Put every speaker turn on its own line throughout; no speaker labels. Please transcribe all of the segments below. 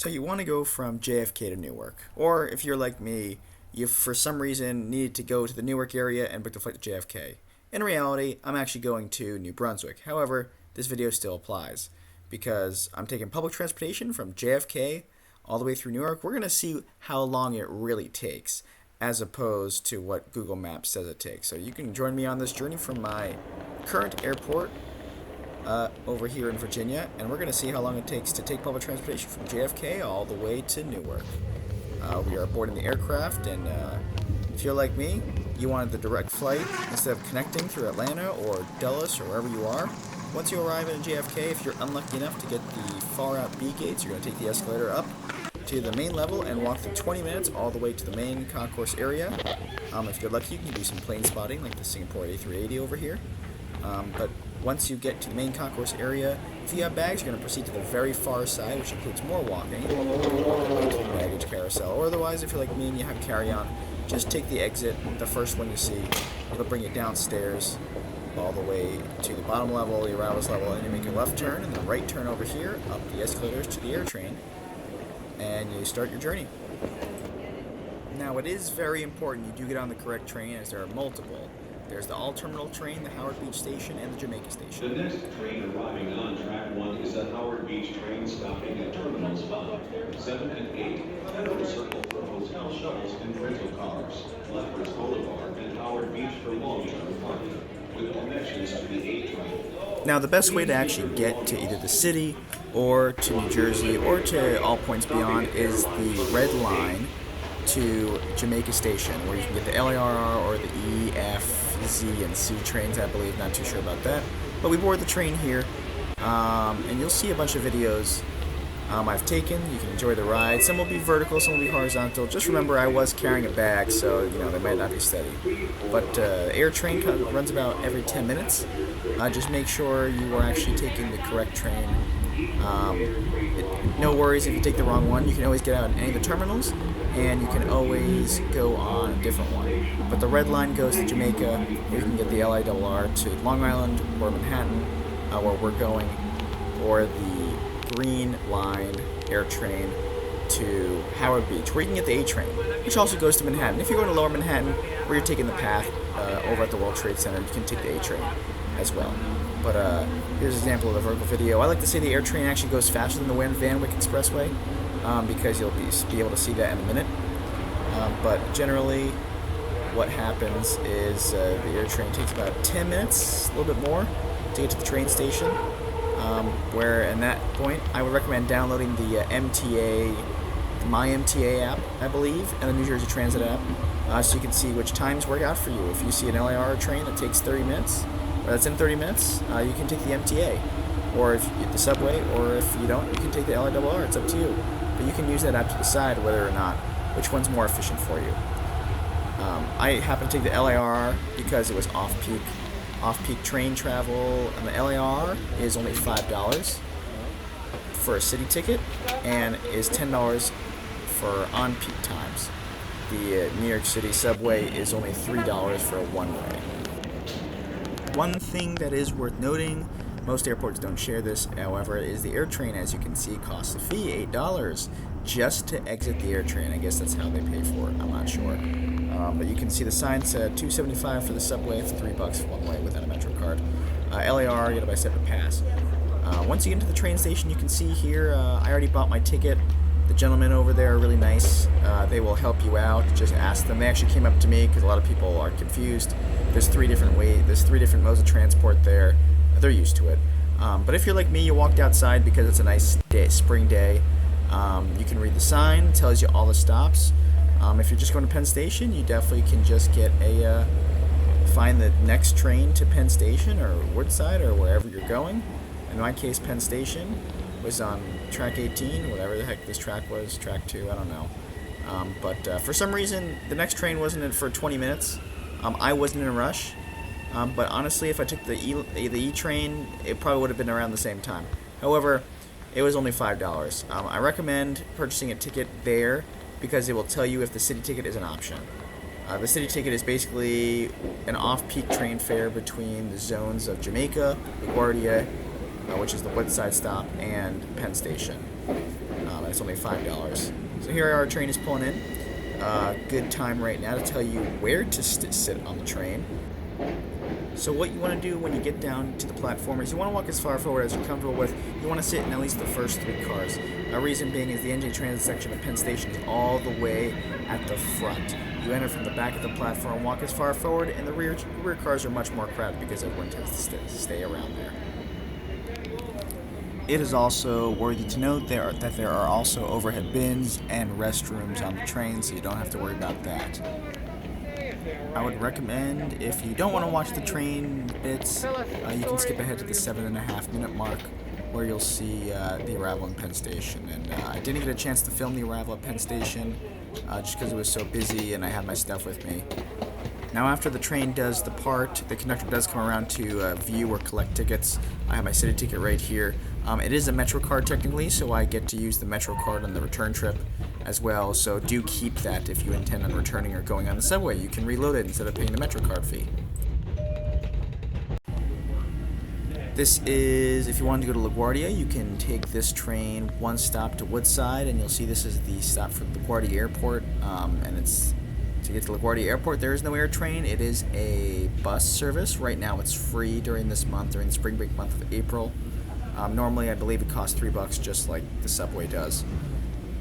So you want to go from JFK to Newark, or if you're like me, you for some reason needed to go to the Newark area and book the flight to JFK. In reality, I'm actually going to New Brunswick. However, this video still applies because I'm taking public transportation from JFK all the way through Newark. We're going to see how long it really takes as opposed to what Google Maps says it takes. So you can join me on this journey from my current airport over here in Virginia, and we're going to see how long it takes to take public transportation from JFK all the way to Newark. We are boarding the aircraft, and if you're like me, you wanted the direct flight instead of connecting through Atlanta or Dulles or wherever you are. Once you arrive in JFK, if you're unlucky enough to get the far out B gates, you're going to take the escalator up to the main level and walk for 20 minutes all the way to the main concourse area. If you're lucky, you can do some plane spotting like the Singapore A380 over here. But once you get to the main concourse area, if you have bags, you're going to proceed to the very far side, which includes more walking, all the way to the baggage carousel. Or otherwise, if you're like me and you have carry-on, just take the exit, the first one you see. It'll bring you downstairs all the way to the bottom level, the arrivals level, and you make a left turn and then a right turn over here, up the escalators to the AirTrain, and you start your journey. Now, it is very important you do get on the correct train, as there are multiple. There's the all-terminal train, the Howard Beach station, and the Jamaica station.
The next train arriving on track 1 is the Howard Beach train stopping at Terminals 5, 7, and 8. Federal Circle for hotel shuttles and rental cars. Lefferts Boulevard and Howard Beach for long-term parking, with connections to the AirTrain.
Now, the best way to actually get to either the city or to New Jersey or to all points beyond is the red line to Jamaica Station, where you can get the LIRR or the E, F, Z, and C trains, I believe. Not too sure about that. But we board the train here, and you'll see a bunch of videos I've taken. You can enjoy the ride. Some will be vertical, some will be horizontal. Just remember, I was carrying a bag, so they might not be steady. But AirTrain runs about every 10 minutes. Just make sure you are actually taking the correct train. No worries if you take the wrong one. You can always get out at any of the terminals, and you can always go on a different one. But the red line goes to Jamaica, where you can get the LIRR to Long Island or Manhattan, where we're going, or the green line AirTrain to Howard Beach, where you can get the A train, which also goes to Manhattan. If you're going to Lower Manhattan, where you're taking the path over at the World Trade Center, you can take the A train as well. But here's an example of a vertical video. I like to say the AirTrain actually goes faster than the Van Wyck Expressway, because you'll be able to see that in a minute. But generally, what happens is the AirTrain takes about 10 minutes, a little bit more, to get to the train station. Where, at that point, I would recommend downloading the My MTA app, I believe, and the New Jersey Transit app, so you can see which times work out for you. If you see an LIRR train that takes 30 minutes, or that's in 30 minutes, you can take the MTA, or if you get the subway, or if you don't, you can take the LIRR. It's up to you. But you can use that app to decide whether or not which one's more efficient for you. I happen to take the LIRR because it was off-peak train travel, and the LIRR is only $5 for a city ticket and is $10 for on-peak times. The New York City subway is only $3 for a one-way. One thing that is worth noting, most airports don't share this, however, is the AirTrain, as you can see, costs a fee, $8, just to exit the AirTrain. I guess that's how they pay for it, I'm not sure. But you can see the sign said $2.75 for the subway, it's $3 one way without a Metro card. LIRR, you get it by separate pass. Once you get into the train station, you can see here, I already bought my ticket. The gentlemen over there are really nice. They will help you out. Just ask them. They actually came up to me because a lot of people are confused. There's three different modes of transport there. They're used to it. But if you're like me, you walked outside because it's a nice day, spring day. You can read the sign. It tells you all the stops. If you're just going to Penn Station, you definitely can just get find the next train to Penn Station or Woodside or wherever you're going. In my case, Penn Station was on track 18, whatever the heck this track was, track 2, I don't know. But for some reason, the next train wasn't in for 20 minutes. I wasn't in a rush. But honestly, if I took the E train, it probably would have been around the same time. However, it was only $5. I recommend purchasing a ticket there because it will tell you if the city ticket is an option. The city ticket is basically an off-peak train fare between the zones of Jamaica, LaGuardia, which is the Woodside stop, and Penn Station. It's only $5. So here our train is pulling in. Good time right now to tell you where to sit on the train. So what you want to do when you get down to the platform is you want to walk as far forward as you're comfortable with. You want to sit in at least the first 3 cars. A reason being is the NJ Transit section of Penn Station is all the way at the front. You enter from the back of the platform, walk as far forward, and the rear cars are much more crowded because everyone tends to stay around there. It is also worthy to note that there are also overhead bins and restrooms on the train, so you don't have to worry about that. I would recommend, if you don't want to watch the train bits, you can skip ahead to the 7.5-minute mark, where you'll see the arrival in Penn Station. And I didn't get a chance to film the arrival at Penn Station, just because it was so busy and I had my stuff with me. Now after the train does depart, the conductor does come around to view or collect tickets. I have my city ticket right here. It is a Metro card technically, so I get to use the Metro card on the return trip as well, so do keep that if you intend on returning or going on the subway. You can reload it instead of paying the Metro card fee. This is, if you want to go to LaGuardia, you can take this train one stop to Woodside, and you'll see this is the stop for LaGuardia Airport, and it's to get to LaGuardia Airport. There is no AirTrain. It is a bus service. Right now it's free during this month, during the spring break month of April. Normally I believe it costs $3 just like the subway does,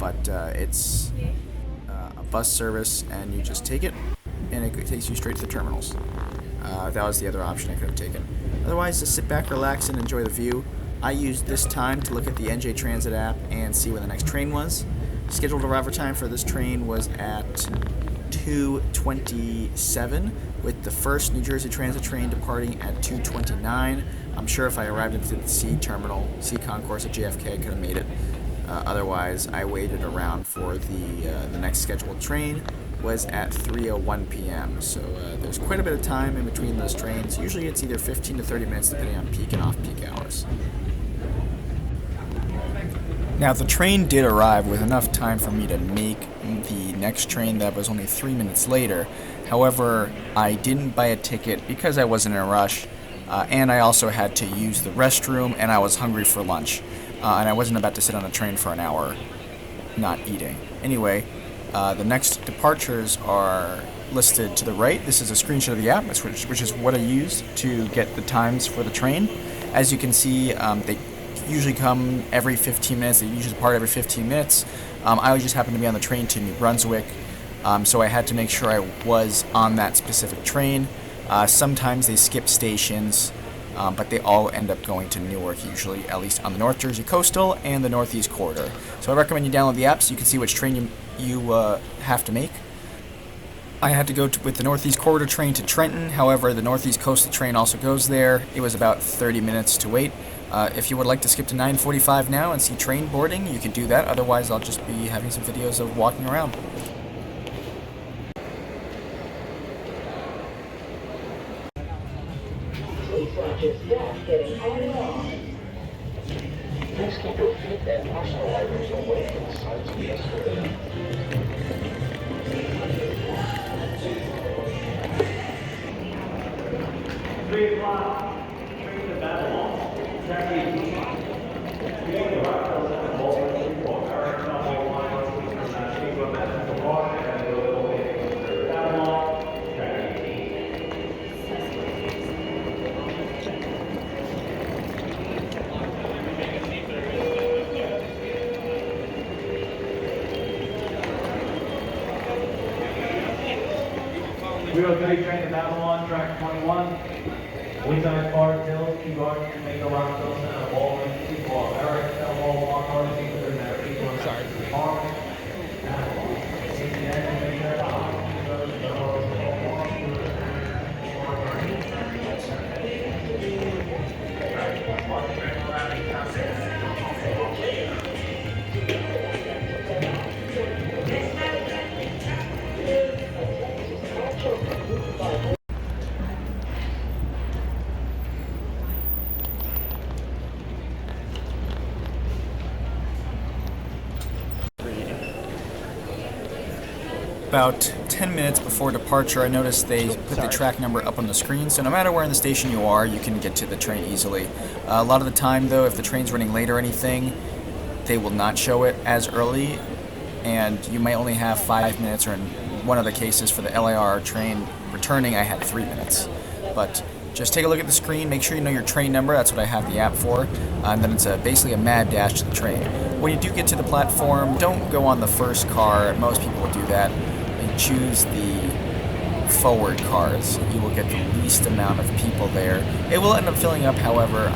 but it's a bus service and you just take it and it takes you straight to the terminals. That was the other option I could have taken. Otherwise, just sit back, relax, and enjoy the view. I used this time to look at the NJ Transit app and see when the next train was. Scheduled arrival time for this train was at 2:27, with the first New Jersey Transit train departing at 2:29. I'm sure if I arrived at the C concourse at JFK, I could have made it. Otherwise, I waited around for the next scheduled train. Was at 3:01 p.m. So there's quite a bit of time in between those trains. Usually it's either 15 to 30 minutes depending on peak and off-peak hours. Now the train did arrive with enough time for me to make the next train that was only 3 minutes later. However, I didn't buy a ticket because I wasn't in a rush, and I also had to use the restroom, and I was hungry for lunch, and I wasn't about to sit on a train for an hour not eating. Anyway, the next departures are listed to the right. This is a screenshot of the app, which is what I use to get the times for the train. As you can see, they usually come every 15 minutes. They usually depart every 15 minutes. I just happened to be on the train to New Brunswick, so I had to make sure I was on that specific train. Sometimes they skip stations, but they all end up going to Newark, usually, at least on the North Jersey Coastal and the Northeast Corridor. So I recommend you download the app so you can see which train you have to make. I had to go with the Northeast Corridor train to Trenton. However, the Northeast Coastal train also goes there. It was about 30 minutes to wait. If you would like to skip to 9:45 now and see train boarding, you can do that. Otherwise, I'll just be having some videos of walking around.
Please keep your feet and personal items away from the sides of the escalator.
3 o'clock, train to Babylon, track 18. Beginning the rock hills at the Boulder, Freeport, Eric, Double Line, from Chico, Madison, Walker, and the Little Lady, Babylon, track 18. We go 3 train to Babylon, track 21. Leaside, Forest Hills, Key Garden, Jamaica, Rockville, Center, Baldwin, Seaport, Eric, Elmore, Lockhart, Seafood, and People, and Sorry. Park, Babylon.
About 10 minutes before departure, I noticed they put the track number up on the screen, so no matter where in the station you are, you can get to the train easily. A lot of the time, though, if the train's running late or anything, they will not show it as early, and you might only have 5 minutes, or in one of the cases for the LIRR train returning, I had 3 minutes. But just take a look at the screen, make sure you know your train number, that's what I have the app for, and then it's basically a mad dash to the train. When you do get to the platform, don't go on the first car, most people will do that, and choose the forward cars. You will get the least amount of people there. It will end up filling up, however,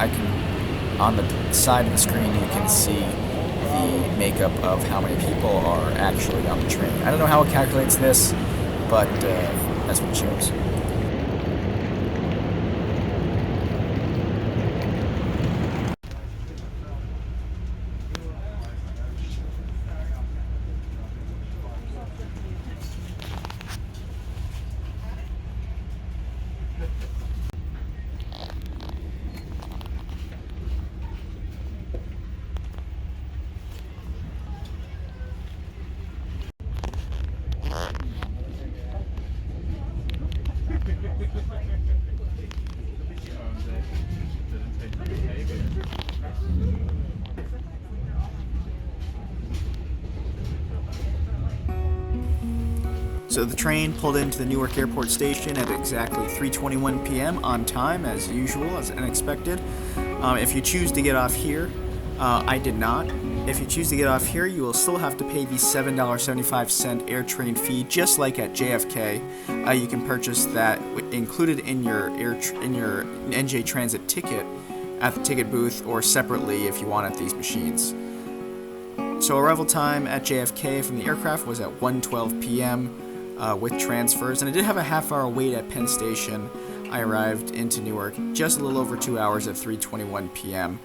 on the side of the screen you can see the makeup of how many people are actually on the train. I don't know how it calculates this, but that's what it shows. So the train pulled into the Newark Airport station at exactly 3:21 p.m. on time, as usual, as unexpected. If you choose to get off here, I did not. If you choose to get off here, you will still have to pay the $7.75 AirTrain fee, just like at JFK. You can purchase that included in your NJ Transit ticket at the ticket booth, or separately if you want at these machines. So arrival time at JFK from the aircraft was at 1:12 p.m. With transfers, and I did have a half-hour wait at Penn Station. I arrived into Newark just a little over 2 hours at 3:21 p.m.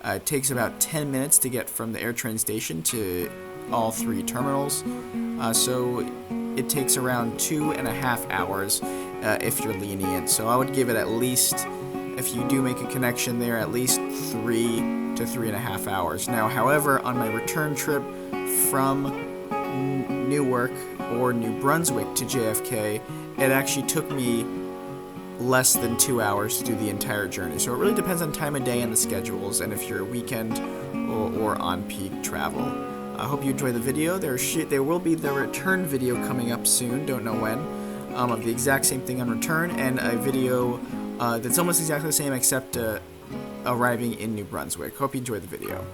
It takes about 10 minutes to get from the AirTrain station to all 3 terminals, so it takes around 2.5 hours if you're lenient. So I would give it at least, if you do make a connection there, at least 3 to 3.5 hours. Now, however, on my return trip from Newark or New Brunswick to JFK, it actually took me less than 2 hours to do the entire journey. So it really depends on time of day and the schedules, and if you're a weekend or on-peak travel. I hope you enjoy the video. There will be the return video coming up soon, don't know when, of the exact same thing on return, and a video that's almost exactly the same except arriving in New Brunswick. Hope you enjoy the video.